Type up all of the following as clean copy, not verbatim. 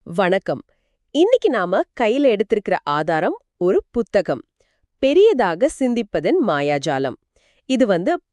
வணக்கம். இன்னைக்கு நாம கையில எடுத்திருக்கிற ஆதாரம் ஒரு புத்தகம். பெரியதாக சிந்திப்பதன் மாயாஜாலம். இது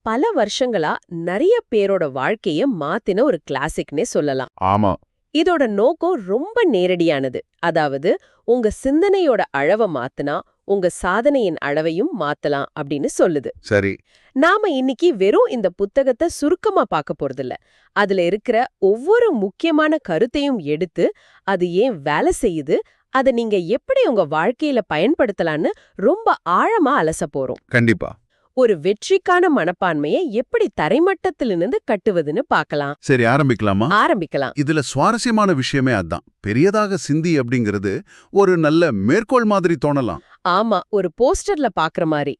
பல வருஷங்களா நிறைய பேரோட வாழ்க்கைய மாத்தின ஒரு கிளாசிக்னே சொல்லலாம். ஆமா. இதோட நோக்கம் ரொம்ப நேரடியானது. அதாவது உங்க சிந்தனையோட அளவை மாத்துனா உங்க சாதனையின் அளவையும் மாத்தலாம் அப்படின்னு சொல்லுது. சரி. நாம இன்னைக்கு வெறும் இந்த புத்தகத்தை சுருக்கமா பார்க்க போறதில்ல. அதுல இருக்கிற ஒவ்வொரு முக்கியமான கருத்தையும் எடுத்து அது ஏன் வேலை செய்யுது, அதை நீங்க எப்படி உங்க வாழ்க்கையில பயன்படுத்தலான்னு ரொம்ப ஆழமா அலச போறோம். கண்டிப்பா. ஒரு வெற்றிக்கான மனப்பான்மையை எப்படி தரைமட்டத்திலிருந்து கட்டுவதுன்னு பார்க்கலாம். சரி, ஆரம்பிக்கலாமா? ஆரம்பிக்கலாம். இதுல சுவாரஸ்யமான விஷயமே அதான். பெரியதாக சிந்தி அப்படிங்கிறது ஒரு நல்ல மேற்கோள் மாதிரி தோணலாம். ஆமா, ஒரு போஸ்டர்ல பாக்குற மாதிரி.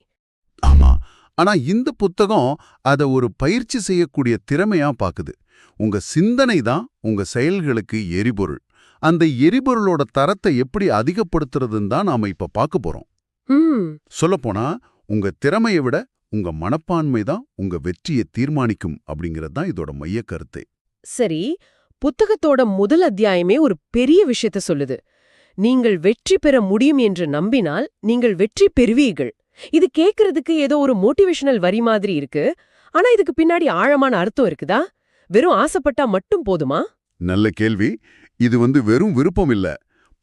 ஆமா. ஆனா இந்த புத்தகம் அத ஒரு பயிற்சி செய்யக்கூடிய திறமையா பாக்குது. உங்க சிந்தனை தான் உங்க செயல்களுக்கு எரிபொருள். அந்த எரிபொருளோட தரத்தை எப்படி அதிகப்படுத்துறதுன்னு தான் நாம இப்ப பார்க்க போறோம். சொல்லப்போனா உங்க திறமையை விட உங்க மனப்பான்மை தான் உங்க வெற்றியை தீர்மானிக்கும் அப்படிங்கிறது தான் இதோட மைய கருத்து. சரி, புத்தகத்தோட முதல் அத்தியாயமே ஒரு பெரிய விஷயத்த சொல்லுது. நீங்கள் வெற்றி பெற முடியும் என்று நம்பினால் நீங்கள் வெற்றி பெறுவீர்கள். இது கேக்குறதுக்கு ஏதோ ஒரு மோட்டிவேஷனல் வரி மாதிரி இருக்கு. ஆனா இதுக்கு பின்னாடி ஆழமான அர்த்தம் இருக்குதா? வெறும் ஆசைப்பட்டா மட்டும் போதுமா? நல்ல கேள்வி. இது வெறும் விருப்பம் இல்ல.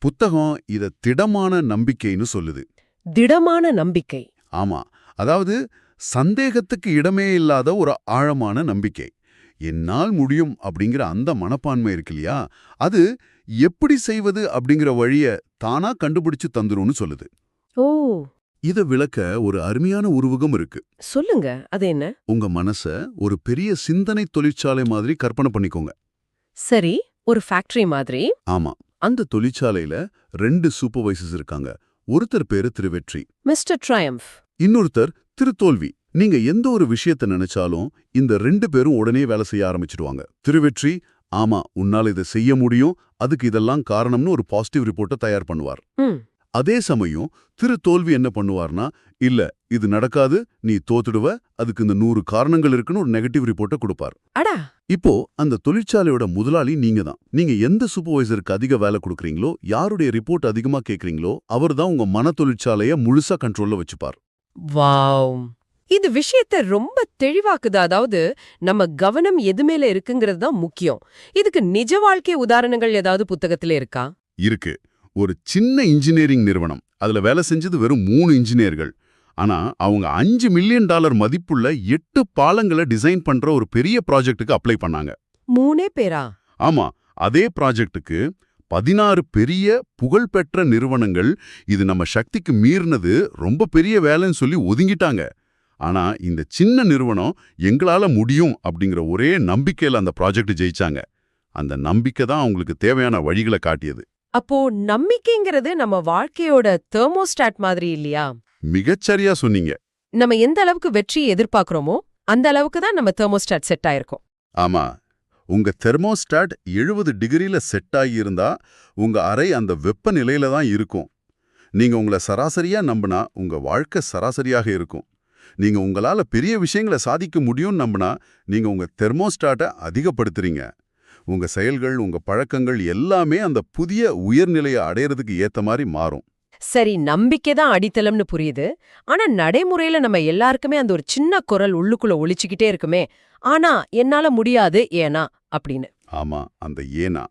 புத்தகம் இத திடமான நம்பிக்கைன்னு சொல்லுது. திடமான நம்பிக்கை. ஆமா. அதாவது சந்தேகத்துக்கு இடமே இல்லாத ஒரு ஆழமான நம்பிக்கை. என்னால் முடியும் அப்படிங்கிற அந்த மனப்பான்மை இருக்கு இல்லையா, அது எப்படி செய்வது அப்படிங்கிற வழிய தானா கண்டுபிடிச்சு தந்துரும்னு சொல்லுது. ஓ, இத விளக்க ஒரு அருமையான உருவகம் இருக்கு. சொல்லுங்க, அது என்ன? உங்க மனச ஒரு பெரிய சிந்தனை தொழிற்சாலை மாதிரி கற்பனை பண்ணிக்கோங்க. சரி, ஒரு ஃபேக்டரி மாதிரி. ஆமா. அந்த தொழிற்சாலையில 2 சூப்பர்வைசர்ஸ் இருக்காங்க. ஒருத்தர் பேரு திருவெற்றி, மிஸ்டர் ட்ரையம்ஃப். இன்னொருத்தர் திருத்தோல்வி. நீங்க எந்த ஒரு விஷயத்த நினைச்சாலும் இந்த 2 பேரும் உடனே வேலை செய்ய ஆரம்பிச்சிடுவாங்க. திருவெற்றி, ஆமா உன்னால இதை செய்ய முடியும், அதுக்கு இதெல்லாம் காரணம்னு ஒரு பாசிட்டிவ் ரிப்போர்ட்டை தயார் பண்ணுவார். அதே சமயம் திருத்தோல்வி என்ன பண்ணுவார்னா, இல்ல இது நடக்காது, நீ தோத்துடுவ, அதுக்கு இந்த 100 காரணங்கள் இருக்குன்னு ஒரு நெகட்டிவ் ரிப்போர்ட்டை கொடுப்பார். அடா, இப்போ அந்த தொழிற்சாலையோட முதலாளி நீங்க தான். நீங்க எந்த சூப்பர்வைசருக்கு அதிக வேலை கொடுக்குறீங்களோ, யாருடைய ரிப்போர்ட் அதிகமா கேக்குறீங்களோ, அவர் தான் உங்க மன தொழிற்சாலைய முழுசா கண்ட்ரோல்ல வச்சுப்பார். வாவ், இது விஷயத்த ரொம்ப தெளிவாக்குது. அதாவது நம்ம கவனம் எது மேல இருக்குங்கிறது தான் முக்கியம். இதுக்கு நிஜ வாழ்க்கை உதாரணங்கள் ஏதாவது புத்தகத்துல இருக்கா? இருக்கு. ஒரு சின்ன இன்ஜினியரிங் நிறுவனம். அதுல வேலை செஞ்சது வெறும் 3 இன்ஜினியர்கள். ஆனா அவங்க $5 மில்லியன் மதிப்புள்ள 8 பாலங்களை டிசைன் பண்ற ஒரு பெரிய ப்ராஜெக்ட்டுக்கு அப்ளை பண்ணாங்க. 3 பேரா? ஆமா. அதே ப்ராஜெக்ட்டுக்கு 16 பெரிய புகழ்பெற்ற நிறுவனங்கள் இது நம்ம சக்திக்கு மீறினது, ரொம்ப பெரிய வேலைன்னு சொல்லி ஒதுங்கிட்டாங்க. ஆனா இந்த சின்ன நிறுவனம் எங்களால முடியும் அப்படிங்கிற ஒரே நம்பிக்கையில அந்த ப்ராஜெக்ட் ஜெயிச்சாங்க. அந்த நம்பிக்கை தான் அவங்களுக்கு தேவையான வழிகளை காட்டியது. அப்போ நம்பிக்கைங்கிறது நம்ம வாழ்க்கையோட தெர்மோஸ்டாட் மாதிரி இல்லையா? மிகச்சரியா சொன்னீங்க. நம்ம எந்த அளவுக்கு வெற்றியை எதிர்பார்க்கிறோமோ அந்த அளவுக்கு தான் நம்ம தெர்மோஸ்டாட் செட் ஆயிருக்கும். ஆமா. உங்க தெர்மோஸ்டாட் 70 டிகிரில செட் ஆகியிருந்தா உங்க அறை அந்த வெப்பநிலையில தான் இருக்கும். நீங்க உங்களை சராசரியா நம்பினா உங்க வாழ்க்கை சராசரியாக இருக்கும். நீங்க உங்களால பெரிய விஷயங்களை சாதிக்க முடியும்னு நம்பினா நீங்க உங்க தெர்மோஸ்டாட்டை அதிகப்படுத்துறீங்க. உங்க செயல்கள், உங்க பழக்கங்கள் எல்லாமே அந்த புதிய உயர்நிலையை அடையறதுக்கு ஏத்த மாதிரி மாறும். சரி, நம்பிக்கை தான் அடித்தளம்னு புரியுது. ஆனா நடைமுறையில நம்ம எல்லாருக்குமே அந்த ஒரு சின்ன குரல் உள்ளுக்குள்ள ஒலிச்சுக்கிட்டே இருக்குமே, ஆனா என்னால முடியாது ஏனா அப்படின்னு. ஆமா, அந்த ஏனா.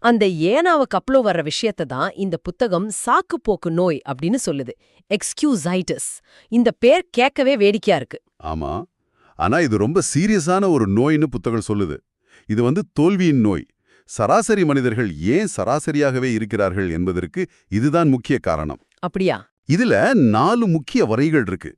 அந்த ஏனாவுக்கு அப்புறம் வர்ற விஷயத்தை தான் இந்த புத்தகம் சாக்குப்போக்கு நோய் அப்படின்னு சொல்லுது. எக்ஸ்கியூசைட்டிஸ். இந்த பேர் கேட்கவே வேடிக்கையா இருக்கு. ஆமா. ஆனா இது ரொம்ப சீரியஸான ஒரு நோய்னு புத்தகம் சொல்லுது. இது தோல்வியின் நோய். சராசரி மனிதர்கள் ஏன் சராசரியாகவே இருக்கிறார்கள் என்பதற்கு இதுதான் முக்கிய காரணம். அப்படியா? இதுல 4 முக்கிய வரைகள் இருக்கு.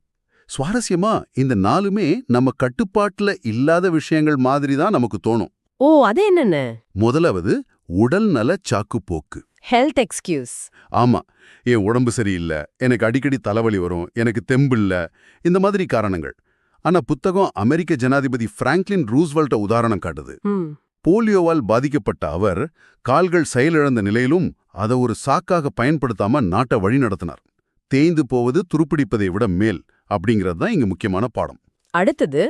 சுவாரஸ்யமா இந்த 4மே நம்ம கட்டுப்பாட்டுல இல்லாத விஷயங்கள் மாதிரி தான் நமக்கு தோணும். ஓ, அது என்னென்ன? முதலாவது உடல் நல சாக்குப்போக்கு. Health excuse. ஆமா, என் உடம்பு சரியில்லை, எனக்கு அடிக்கடி தலைவலி வரும், எனக்கு தெம்பில்ல, இந்த மாதிரி காரணங்கள். ஆனா புத்தகம் அமெரிக்க ஜனாதிபதி பிராங்க்லின் ரூஸ்வெல்ட்ட உதாரணம் காட்டுது. போலியோவால் பாதிக்கப்பட்ட அவர் கால்கள் செயலிழந்த நிலையிலும் அதை ஒரு சாக்காக பயன்படுத்தாம நாட்டை வழி நடத்தினார். தேய்ந்து போவது துருப்பிடிப்பதை விட மேல் அப்படிங்கிறது தான் இங்க முக்கியமான பாடம். அடுத்தது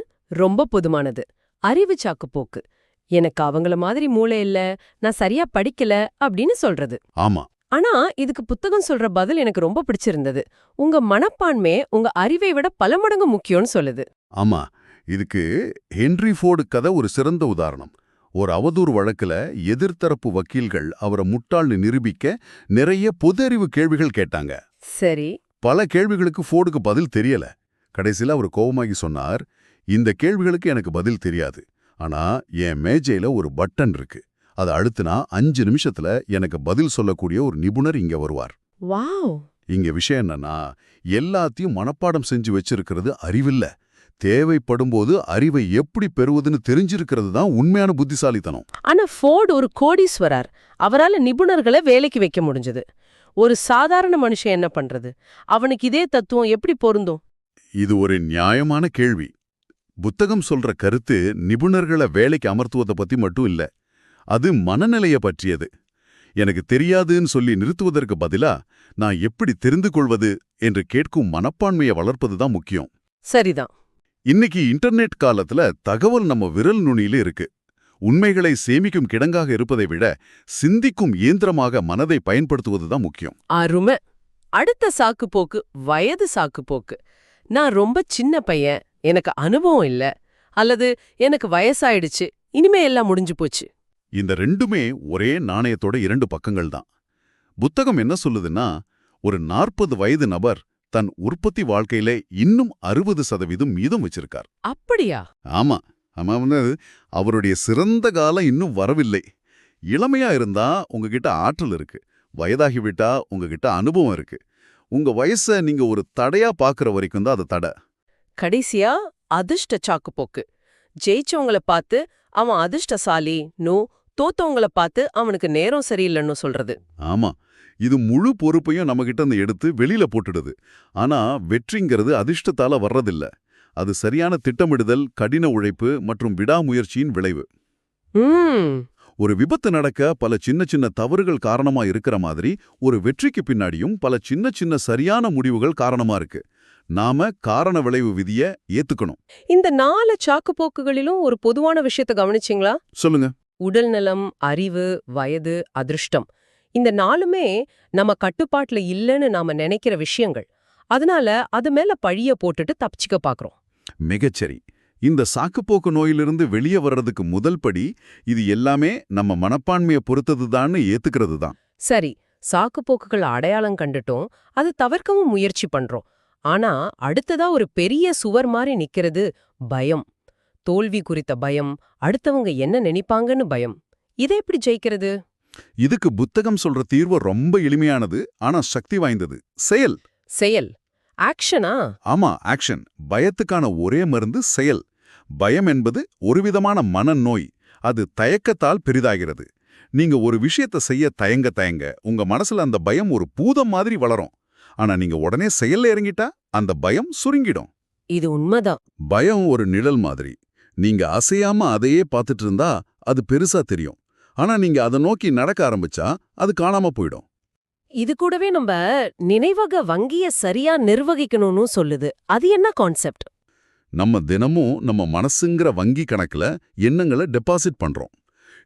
ரொம்ப பொதுமானது, அறிவு சாக்குப்போக்கு. எனக்கு அவங்கள மாதிரி மூளை இல்ல, நான் சரியா படிக்கல அப்படின்னு சொல்றது. ஆமா. ஆனா இதுக்கு புத்தகம் சொல்ற பதில் எனக்கு ரொம்ப பிடிச்சிருந்தது. உங்க மனப்பான்மை உங்க அறிவை விட பல மடங்கு முக்கியம்னு சொல்லுது. ஆமா. இதுக்கு ஹென்றி ஃபோர்டு கதை ஒரு சிறந்த உதாரணம். ஒரு அவதூறு வழக்குல எதிர்த்தரப்பு வக்கீல்கள் அவரை முட்டாள்னு நிரூபிக்க நிறைய பொது அறிவு கேள்விகள் கேட்டாங்க. சரி. பல கேள்விகளுக்கு ஃபோர்டுக்கு பதில் தெரியல. கடைசியில அவர் கோவமாகி சொன்னார், இந்த கேள்விகளுக்கு எனக்கு பதில் தெரியாது. ஆனா என் மேஜையில ஒரு பட்டன் இருக்கு. அதை அழுத்தினா 5 நிமிஷத்துல எனக்கு பதில் சொல்லக்கூடிய ஒரு நிபுணர் இங்க வருவார். வாவ். இங்க விஷயம் என்னன்னா, எல்லாத்தையும் மனப்பாடம் செஞ்சு வச்சிருக்கிறது அறிவில்ல. தேவைப்படும்போது அறிவை எப்படி பெறுவதுன்னு தெரிஞ்சிருக்கிறது தான் உண்மையான புத்திசாலித்தனம். ஆனா ஃபோர்டு ஒரு கோடீஸ்வரர். அவரால நிபுணர்களை வேலைக்கு வைக்க முடிஞ்சது. ஒரு சாதாரண மனுஷன் என்ன பண்றது? அவனுக்கு இதே தத்துவம் எப்படி பொருந்தும்? இது ஒரு நியாயமான கேள்வி. புத்தகம் சொல்ற கருத்து நிபுணர்களை வேலைக்கு அமர்த்துவதை பத்தி மட்டும் இல்ல. அது மனநிலைய பற்றியது. எனக்கு தெரியாதுன்னு சொல்லி நிறுத்துவதற்கு பதிலா நான் எப்படி தெரிந்து கொள்வது என்று கேட்கும் மனப்பான்மையை வளர்ப்பதுதான் முக்கியம். சரிதான். இன்னைக்கு இன்டர்நெட் காலத்துல தகவல் நம்ம விரல் நுனியில இருக்கு. உண்மைகளை சேமிக்கும் கிடங்காக இருப்பதை விட சிந்திக்கும் இயந்திரமாக மனதை பயன்படுத்துவதுதான் முக்கியம். அருமை. அடுத்த சாக்குப்போக்கு வயது சாக்குப்போக்கு. நான் ரொம்ப சின்ன பையன், எனக்கு அனுபவம் இல்ல, அல்லது எனக்கு வயசாயிடுச்சு, இனிமே எல்லாம் முடிஞ்சு போச்சு. இந்த ரெண்டுமே ஒரே நாணயத்தோட 2 பக்கங்கள் தான். புத்தகம் என்ன சொல்லுதுன்னா, ஒரு 40 வயது நபர் தன் உற்பத்தி வாழ்க்கையில இன்னும் 60% மீதம் வச்சிருக்கார். அப்படியா? ஆமா. அவருடைய சிறந்த காலம் இன்னும் வரவில்லை. இளமையா இருந்தா உங்ககிட்ட ஆற்றல் இருக்கு. வயதாகிவிட்டா உங்ககிட்ட அனுபவம் இருக்கு. உங்க வயசை நீங்க ஒரு தடையா பாக்குற வரைக்கும் தான் அது தடை. கடைசியா அதிர்ஷ்ட சாக்குப்போக்கு. ஜெயிச்சவங்கள பார்த்து அவன் அதிர்ஷ்டசாலி நோ, தோத்தவங்கள பார்த்து அவனுக்கு நேரம் சரியில்லைன்னு சொல்றது. ஆமா. இது முழு பொறுப்பையும் நம்மகிட்ட இருந்து எடுத்து வெளியில போட்டுடுது. ஆனா வெற்றிங்கிறது அதிர்ஷ்டத்தால வர்றதில்ல. அது சரியான திட்டமிடுதல், கடின உழைப்பு மற்றும் விடாமுயற்சியின் விளைவு. ஒரு விபத்து நடக்க பல சின்ன சின்ன தவறுகள் காரணமா இருக்கிற மாதிரி ஒரு வெற்றிக்கு பின்னாடியும் பல சின்ன சின்ன சரியான முடிவுகள் காரணமா இருக்கு. நாம காரண விளைவு விதிய ஏத்துக்கணும். இந்த 4 சாக்குப்போக்குகளிலும் ஒரு பொதுவான விஷயத்தை கவனிச்சிங்களா? சொல்லுங்க. உடல் நலம், அறிவு, வயது, அதிர்ஷ்டம், இந்த 4மே நம்ம கட்டுப்பாட்டுல இல்லைன்னு நாம நினைக்கிற விஷயங்கள். அதனால அது மேல பழிய போட்டுட்டு தப்பிச்சுக்க பாக்குறோம். மிகச்சரி. இந்த சாக்குப்போக்கு நோயிலிருந்து வெளியே வர்றதுக்கு முதல் படி இது எல்லாமே நம்ம மனப்பான்மையை பொறுத்ததுதான்னு ஏத்துக்கிறது தான். சரி, சாக்குப்போக்குகள் அடையாளம் கண்டுட்டோம், அது தவிர்க்கவும் முயற்சி பண்றோம். ஆனா அடுத்ததா ஒரு பெரிய சுவர் மாதிரி நிக்கிறது பயம். தோல்வி குறித்த பயம், அடுத்தவங்க என்ன நினைப்பாங்கன்னு பயம். இதை எப்படி ஜெயிக்கிறது? இதுக்கு புத்தகம் சொல்ற தீர்வு ரொம்ப எளிமையானது, ஆனா சக்தி வாய்ந்தது. செயல். செயல். ஆக்ஷனா? ஆமா, ஆக்ஷன். பயத்துக்கான ஒரே மருந்து செயல். பயம் என்பது ஒருவிதமான மனநோய். அது தயக்கத்தால் பெரிதாகிறது. நீங்க ஒரு விஷயத்தை செய்ய தயங்க தயங்க உங்க மனசுல அந்த பயம் ஒரு பூதம் மாதிரி வளரும். ஆனா நீங்க உடனே செயல்ல இறங்கிட்டா அந்த பயம் சுருங்கிடும். இது உண்மைதான். பயம் ஒரு நிழல் மாதிரி. நீங்க அசையாம அதையே பார்த்துட்டு இருந்தா அது பெருசா தெரியும். ஆனா நீங்க அதை நோக்கி நடக்க ஆரம்பிச்சா அது காணாம போயிடும். இது கூடவே நம்ம நினைவக வங்கிய சரியா நிர்வகிக்கணும்னு சொல்லுது. அது என்ன கான்செப்ட்? நம்ம தினமும் நம்ம மனசுங்கிற வங்கி கணக்குல எண்ணங்களை டெபாசிட் பண்றோம்.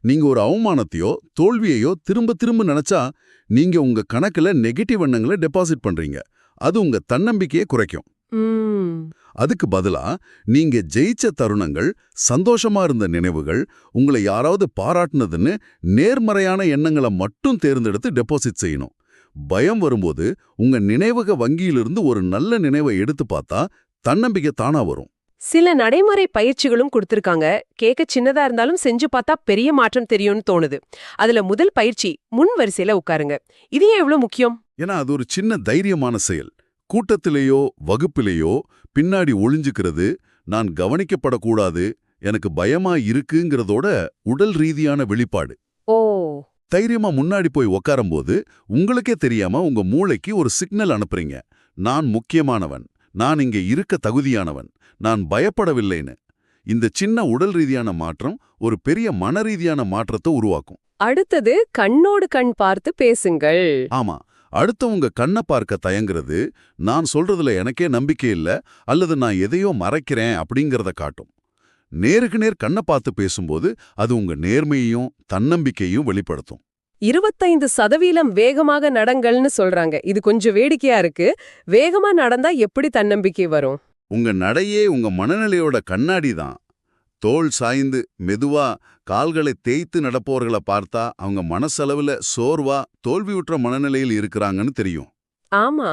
நீங்க ஒரு அவமானத்தையோ தோல்வியையோ திரும்ப திரும்ப நினைச்சா நீங்க உங்க கணக்குல நெகட்டிவ் எண்ணங்களை டெபாசிட் பண்றீங்க. அது உங்க தன்னம்பிக்கையை குறைக்கும். அதுக்கு பதிலா நீங்க ஜெயிச்ச தருணங்கள், சந்தோஷமா இருந்த நினைவுகள், உங்களை யாராவது பாராட்டுனதுன்னு நேர்மறையான எண்ணங்களை மட்டும் தேர்ந்தெடுத்து டெபாசிட் செய்யணும். பயம் வரும்போது உங்க நினைவக வங்கியிலிருந்து ஒரு நல்ல நினைவை எடுத்து பார்த்தா தன்னம்பிக்கை தானா வரும். சில நடைமுறை பயிற்சிகளும் கொடுத்திருக்காங்க. கேட்க சின்னதா இருந்தாலும் செஞ்சு பார்த்தா பெரிய மாற்றம் தெரியும்னு தோணுது. அதுல முதல் பயிற்சி, முன் வரிசையில உட்காருங்க. இது ஏன் எவ்வளவு முக்கியம்? ஏன்னா அது ஒரு சின்ன தைரியமான செயல். கூட்டத்திலேயோ வகுப்பிலேயோ பின்னாடி ஒளிஞ்சுக்கிறது, நான் கவனிக்கப்படக்கூடாது, எனக்கு பயமா இருக்குங்கிறதோட உடல் ரீதியான வெளிப்பாடு. ஓ. தைரியமா முன்னாடி போய் உட்காரும்போது உங்களுக்கே தெரியாம உங்க மூளைக்கு ஒரு சிக்னல் அனுப்புறீங்க. நான் முக்கியமானவன், நான் இங்க இருக்க தகுதியானவன், நான் பயப்படவில்லைன்னு. இந்த சின்ன உடல் ரீதியான மாற்றம் ஒரு பெரிய மன ரீதியான மாற்றத்தை உருவாக்கும். அடுத்தது கண்ணோடு கண் பார்த்து பேசுங்கள். ஆமா, அடுத்தவங்க கண்ணை பார்க்க தயங்குறது நான் சொல்றதுல எனக்கே நம்பிக்கை இல்ல அல்லது நான் எதையோ மறைக்கிறேன் அப்படிங்கறத காட்டும். நேருக்கு நேர் கண்ணை பார்த்து பேசும்போது அது உங்க நேர்மையையும் தன்னம்பிக்கையும் வெளிப்படுத்தும். 25% வேகமாக நடங்கள்னு சொல்றாங்க. இது கொஞ்சம் வேடிக்கையா இருக்கு. வேகமா நடந்தா எப்படி தன்னம்பிக்கை வரும்? உங்க நடையே உங்க மனநிலையோட கண்ணாடி தான். தோள் சாய்ந்து மெதுவா கால்களை தேய்த்து நடப்பவர்களை பார்த்தா அவங்க மனசளவுல சோர்வா தோல்வியுற்ற மனநிலையில் இருக்கிறாங்கன்னு தெரியும். ஆமா.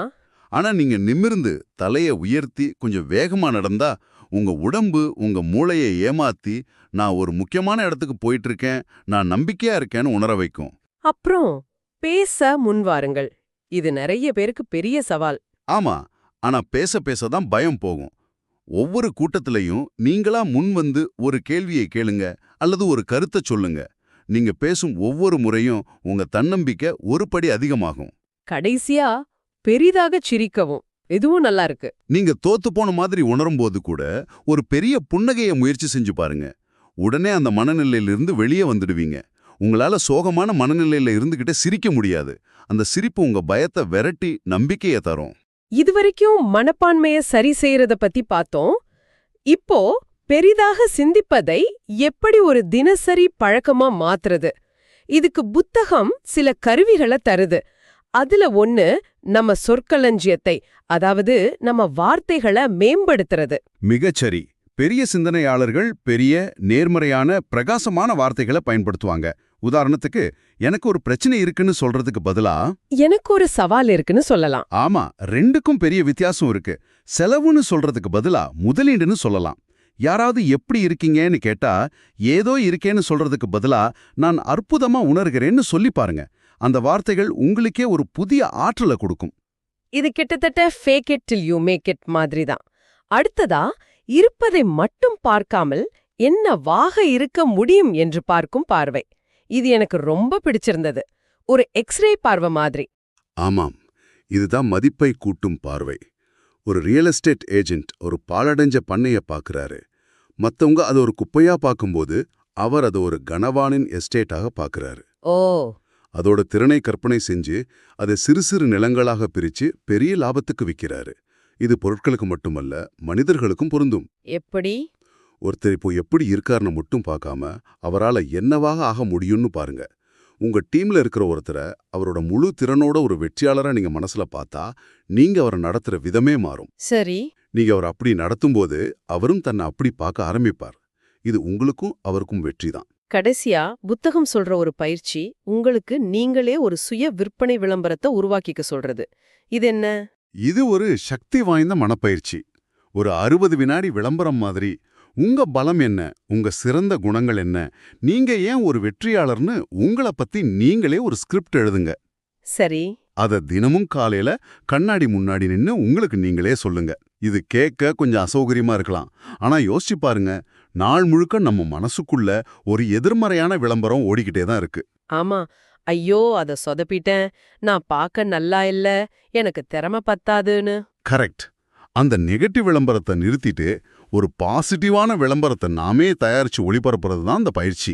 ஆனா நீங்க நிமிர்ந்து தலைய உயர்த்தி கொஞ்சம் வேகமா நடந்தா உங்க உடம்பு உங்க மூளையை ஏமாத்தி நான் ஒரு முக்கியமான இடத்துக்கு போயிட்டு இருக்கேன், நான் நம்பிக்கையா இருக்கேன்னு உணர வைக்கும். அப்புறம் பேச முன்வாருங்கள். இது நிறைய பேருக்கு பெரிய சவால். ஆமா, ஆனா பேச பேச தான் பயம் போகும். ஒவ்வொரு கூட்டத்திலையும் நீங்களா முன் வந்து ஒரு கேள்வியை கேளுங்க அல்லது ஒரு கருத்தை சொல்லுங்க. நீங்க பேசும் ஒவ்வொரு முறையும் உங்க தன்னம்பிக்கை ஒரு படி அதிகமாகும். கடைசியா பெரிதாக சிரிக்கவும். இதுவும் நல்லா இருக்கு. நீங்க தோத்து போன மாதிரி உணரும்போது கூட ஒரு பெரிய புன்னகையை முயற்சி செஞ்சு பாருங்க. உடனே அந்த மனநிலையிலிருந்து வெளியே வந்துடுவீங்க. உங்களால சோகமான மனநிலையில இருந்துகிட்டே சிரிக்க முடியாது. அந்த சிரிப்பு உங்க பயத்தை விரட்டி நம்பிக்கையை தரும். இதுவரைக்கும் மனப்பான்மைய சரி செய்யறத பத்தி பார்த்தோம். இப்போ பெரிதாக சிந்திப்பதை எப்படி ஒரு தினசரி பழக்கமா மாத்துறது? இதுக்கு புத்தகம் சில கருவிகளை தருது. அதுல ஒண்ணு நம்ம சொற்களஞ்சியத்தை, அதாவது நம்ம வார்த்தைகளை மேம்படுத்துறது. மிகச்சரி. பெரிய சிந்தனையாளர்கள் பெரிய நேர்மறையான பிரகாசமான வார்த்தைகளை பயன்படுத்துவாங்க. உதாரணத்துக்கு, எனக்கு ஒரு பிரச்சனை இருக்குன்னு சொல்றதுக்கு பதிலா எனக்கு ஒரு சவால் இருக்குன்னு சொல்லலாம். ஆமா, ரெண்டுக்கும் பெரிய வித்தியாசம் இருக்கு. செலவுன்னு சொல்றதுக்கு பதிலா முதலீடுன்னு சொல்லலாம். யாராவது எப்படி இருக்கீங்கன்னு கேட்டா ஏதோ இருக்கேன்னு சொல்றதுக்கு பதிலா நான் அற்புதமா உணர்கிறேன்னு சொல்லி பாருங்க. அந்த வார்த்தைகள் உங்களுக்கே ஒரு புதிய ஆற்றலை கொடுக்கும். இது கிட்டத்தட்ட fake it till you make it மாதிரி தான். அடுத்ததா, இருப்பதை மட்டும் பார்க்காமல் என்னவாக இருக்க முடியும் என்று பார்க்கும் பார்வை. இது எனக்கு ரொம்ப பிடிச்சிருந்தது. ஒரு எக்ஸ்ரே பார்வை மாதிரி. ஆமாம், இதுதான் மதிப்பை கூட்டும் பார்வை. ஒரு ரியல் எஸ்டேட் ஏஜென்ட் ஒரு பாழடைஞ்ச பண்ணைய பார்க்கறாரு. மத்தவங்க அதை ஒரு குப்பையா பார்க்கும்போது அவர் அதை ஒரு கனவானின் எஸ்டேட்டாக பார்க்கறாரு. ஓ, அதோட திறனை கற்பனை செஞ்சு அதை சிறு சிறு நிலங்களாக பிரிச்சு பெரிய லாபத்துக்கு விற்கிறாரு. இது பொருட்களுக்கு மட்டுமல்ல, மனிதர்களுக்கும் பொருந்தும். எப்படி? ஒருத்தர் இப்போ எப்படி இருக்காருன்னு மட்டும் பார்க்காம அவரால் என்னவாக ஆக முடியும்னு பாருங்க. உங்க டீம்ல இருக்கிற ஒருத்தரை அவரோட முழு திறனோட ஒரு வெற்றியாளரா நீங்க மனசுல பார்த்தா நீங்க அவரை நடத்துற விதமே மாறும். சரி. நீங்க அவர் அப்படி நடத்தும்போது அவரும் தன்னை அப்படி பார்க்க ஆரம்பிப்பார். இது உங்களுக்கும் அவருக்கும் வெற்றி தான். கடைசியா புத்தகம் சொல்ற ஒரு பயிற்சி உங்களுக்கு நீங்களே ஒரு சுய விற்பனை விளம்பரத்தை உருவாக்கிக்க சொல்றது. இது என்ன? இது ஒரு சக்தி வாய்ந்த மனப்பயிற்சி. ஒரு 60 வினாடி விளம்பரம் மாதிரி. உங்க பலம் என்ன, உங்க சிறந்த குணங்கள் என்ன, நீங்க ஏன் ஒரு வெற்றியாளர்னு உங்களை பத்தி நீங்களே ஒரு ஸ்கிரிப்ட் எழுதுங்க. சரி. அத தினமும் காலையில கண்ணாடி முன்னாடி நின்னு உங்களுக்கு நீங்களே சொல்லுங்க. இது கேட்க கொஞ்சம் அசௌகரியமா இருக்கலாம். ஆனா யோசிச்சு பாருங்க, நாள் முழுக்க நம்ம மனசுக்குள்ள ஒரு எதிர்மறையான விளம்பரம் ஓடிக்கிட்டே தான் இருக்கு. ஆமா. ஐயோ, அத சொதப்பிட்டேன், நான் பார்க்க நல்லா இல்ல, எனக்கு திறமை பத்தாதுன்னு. கரெக்ட். அந்த நெகட்டிவ் விளம்பரத்தை நிறுத்திட்டு ஒரு பாசிட்டிவான விளம்பரத்தை நாமே தயாரிச்சு ஒளிபரப்புறது தான் அந்த பயிற்சி.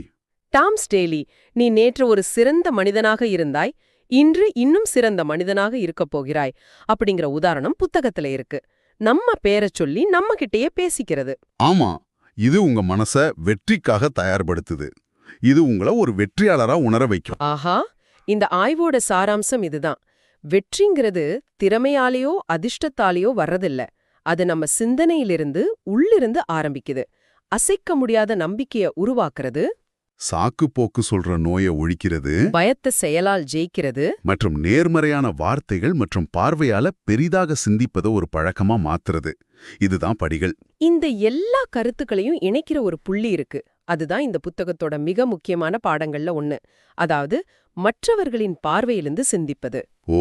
டாம் ஸ்டேலி, நீ நேற்று ஒரு சிறந்த மனிதனாக இருந்தாய், இன்று இன்னும் சிறந்த மனிதனாக இருக்கப் போகிறாய் அப்படிங்கிற உதாரணம் புத்தகத்துல இருக்கு. நம்ம பேரச் சொல்லி நம்ம கிட்டயே பேசிக்கிறது. ஆமா, இது உங்க மனச வெற்றிக்காக தயார்படுத்துது. இது உங்களை ஒரு வெற்றியாளரா உணர வைக்கும். ஆஹா, இந்த ஆய்வோட சாராம்சம் இதுதான். வெற்றிங்கிறது திறமையாலேயோ அதிர்ஷ்டத்தாலேயோ வர்றதில்ல. அது நம்ம சிந்தனையிலிருந்து உள்ளிருந்து ஆரம்பிக்குது. அசைக்க முடியாத நம்பிக்கைய உருவாக்குறது, சாக்கு போக்கு சொல்ற நோயை ஒழிக்கிறது, பயத்தை செயலால் ஜெயிக்கிறது, மற்றும் நேர்மறையான வார்த்தைகள் மற்றும் பார்வையால பெரிதாக சிந்திப்பதை ஒரு பழக்கமா மாத்துறது. இதுதான் படிகள். இந்த எல்லா கருத்துக்களையும் இணைக்கிற ஒரு புள்ளி இருக்கு. அதுதான் இந்த புத்தகத்தோட மிக முக்கியமான பாடங்கள்ல ஒண்ணு. அதாவது மற்றவர்களின் பார்வையிலிருந்து சிந்திப்பது. ஓ,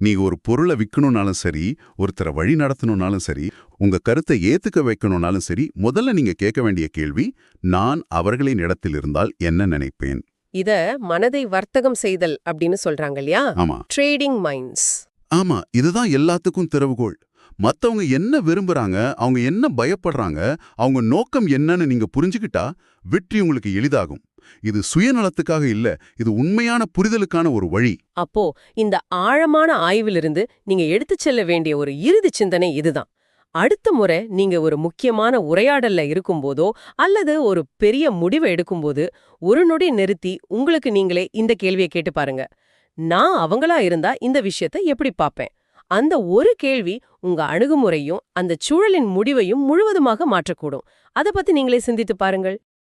நீங்க ஒரு பொருளை விற்கணும்னாலும் சரி, ஒருத்தரை வழி நடத்தணும்னாலும் சரி, உங்க கருத்தை ஏத்துக்க வைக்கணும்னாலும் சரி, முதல்ல நீங்க கேட்க வேண்டிய கேள்வி, நான் அவர்களின் இடத்தில் இருந்தால் என்ன நினைப்பேன்? இத மனதை வர்த்தகம் செய்தல் அப்படின்னு சொல்றாங்க இல்லையா? ஆமா, ட்ரேடிங் மைண்ட்ஸ். ஆமா, இதுதான் எல்லாத்துக்கும் திறவுகோள். மத்தவங்க என்ன விரும்புறாங்க, அவங்க என்ன பயப்படுறாங்க, அவங்க நோக்கம் என்னன்னு நீங்க புரிஞ்சுக்கிட்டா வெற்றி உங்களுக்கு எளிதாகும். இது சுயநலத்துக்காக இல்ல, இது உண்மையான புரிதலுக்கான ஒரு வழி. அப்போ இந்த ஆழமான ஆய்விலிருந்து நீங்க எடுத்துச் செல்ல வேண்டிய ஒரு இறுதி சிந்தனை இதுதான். அடுத்த முறை நீங்க ஒரு முக்கியமான உரையாடல்ல இருக்கும்போதோ அல்லது ஒரு பெரிய முடிவை எடுக்கும்போது ஒரு நொடி நிறுத்தி உங்களுக்கு நீங்களே இந்த கேள்வியை கேட்டு பாருங்க. நான் அவங்களா இருந்தா இந்த விஷயத்தை எப்படி பார்ப்பேன்? அந்த ஒரு கேள்வி உங்க அணுகுமுறையும் அந்த சூழலின் முடிவையும் முழுவதுமாக மாற்றக்கூடும். அத பத்தி நீங்களே சிந்தித்து பாருங்கள்.